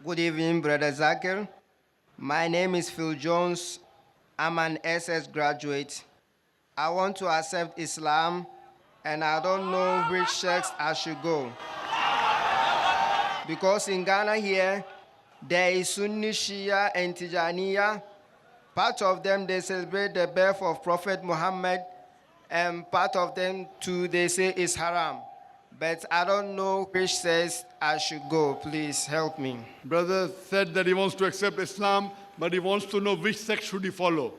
Good evening, Brother Zakir. My name is Phil Jones. I'm an SS graduate. I want to accept Islam and I don't know which sects I should go. Because in Ghana here, there is Sunni, Shia, and Tijaniya. Part of them, they celebrate the birth of Prophet Muhammad, and part of them too, they say it's haram. But I don't know which says I should go. Please help me. Brother said that he wants to accept Islam, but he wants to know which sect should he follow.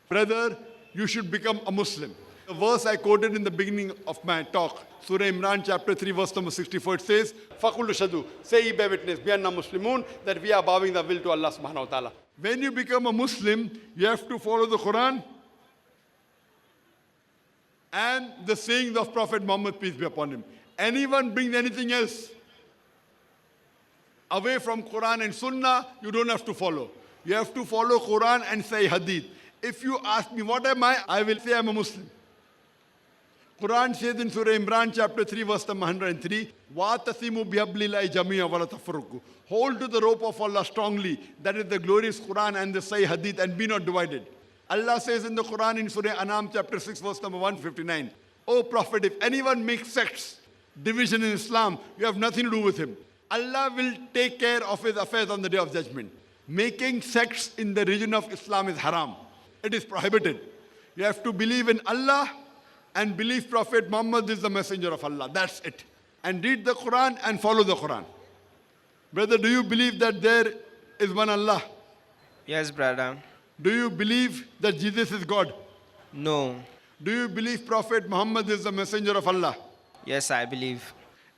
Brother, you should become a Muslim. The verse I quoted in the beginning of my talk, Surah Imran chapter 3 verse number 64, it says, فَقُلُّ شَدُوا, say ye bear witness, we are not Muslimun, that we are bowing the will to Allah subhanahu wa ta'ala. When you become a Muslim, you have to follow the Quran and the sayings of Prophet Muhammad, peace be upon him. Anyone brings anything else away from Quran and Sunnah, you don't have to follow. You have to follow Quran and say Hadith. If you ask me, what am I will say I'm a Muslim. Quran says in Surah Imran chapter 3 verse number 103, وَاتَّسِمُوا بِحَبْلِ اللَّهِ جَمِيعًا وَلَا تَفَرَّقُوا. Hold to the rope of Allah strongly. That is the glorious Quran and the Sahih Hadith, and be not divided. Allah says in the Quran in Surah Anam chapter 6 verse number 159, O Prophet, if anyone makes sects, division in Islam, you have nothing to do with him. Allah will take care of his affairs on the day of judgment. Making sects in the religion of Islam is haram. It is prohibited. You have to believe in Allah and believe Prophet Muhammad is the messenger of Allah. That's it. And read the Quran and follow the Quran. Brother, do you believe that there is one Allah? Yes, brother. Do you believe that Jesus is God? No. Do you believe Prophet Muhammad is the messenger of Allah? Yes, I believe.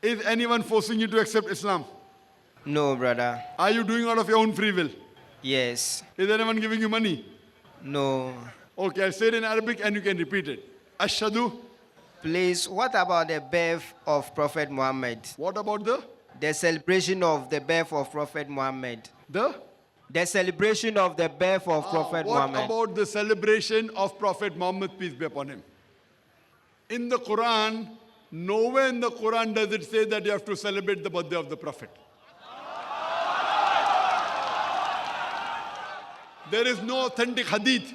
Is anyone forcing you to accept Islam? No, brother. Are you doing out of your own free will? Yes. Is anyone giving you money? No. Okay, I'll say it in Arabic and you can repeat it. Ashhadu. Please, what about the birth of Prophet Muhammad? What about The celebration of the birth of Prophet Muhammad. the? The celebration of the birth of Prophet What Muhammad. about the celebration of Prophet Muhammad, peace be upon him? In the Quran, nowhere in the Quran does it say that you have to celebrate the birthday of the Prophet. There is no authentic hadith.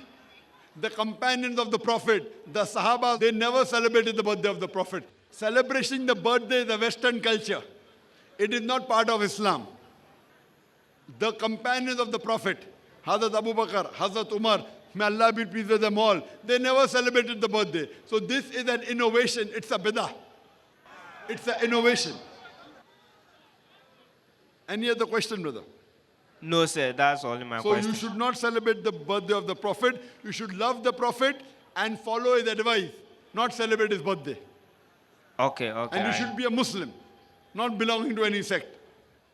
The companions of the Prophet, the Sahaba, they never celebrated the birthday of the Prophet. Celebrating the birthday is a Western culture. It is not part of Islam. The companions of the Prophet, Hazrat Abu Bakr, Hazrat Umar, may Allah be pleased with them all, they never celebrated the birthday. So this is an innovation. It's a bidah. It's an innovation. Any other question, brother? No, sir, that's only my So question. you should not celebrate the birthday of the Prophet. You should love the Prophet and follow his advice, not celebrate his birthday. Okay. And you should be a Muslim, not belonging to any sect.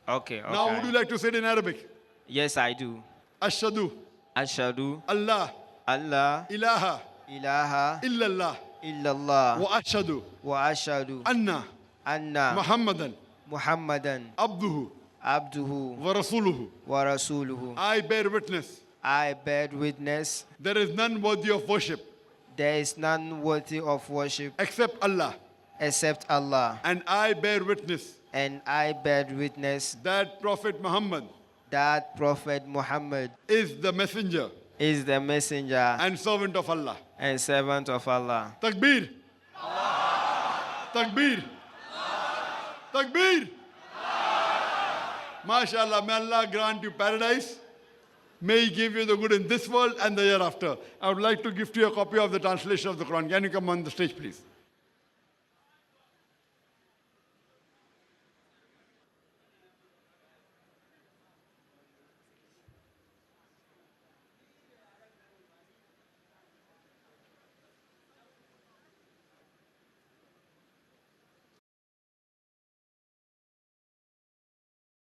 Okay. Now, would you like to say it in Arabic? Yes, I do. Ashhadu Ashhadu Allah Allah ilaha ilaha illallah illallah wa ashhadu wa ashhadu anna anna Muhammadan Muhammadan abduhu abduhu wa rasuluhu. wa rasuluhu. I bear witness I bear witness there is none worthy of worship there is none worthy of worship except Allah, except Allah, and I bear witness and I bear witness that Prophet Muhammad that Prophet Muhammad is the messenger is the messenger and servant of Allah. and servant of Allah. Takbir! Takbir! Takbir! MashaAllah, may Allah grant you paradise. May He give you the good in this world and the hereafter. I would like to gift you a copy of the translation of the Quran. Can you come on the stage, please?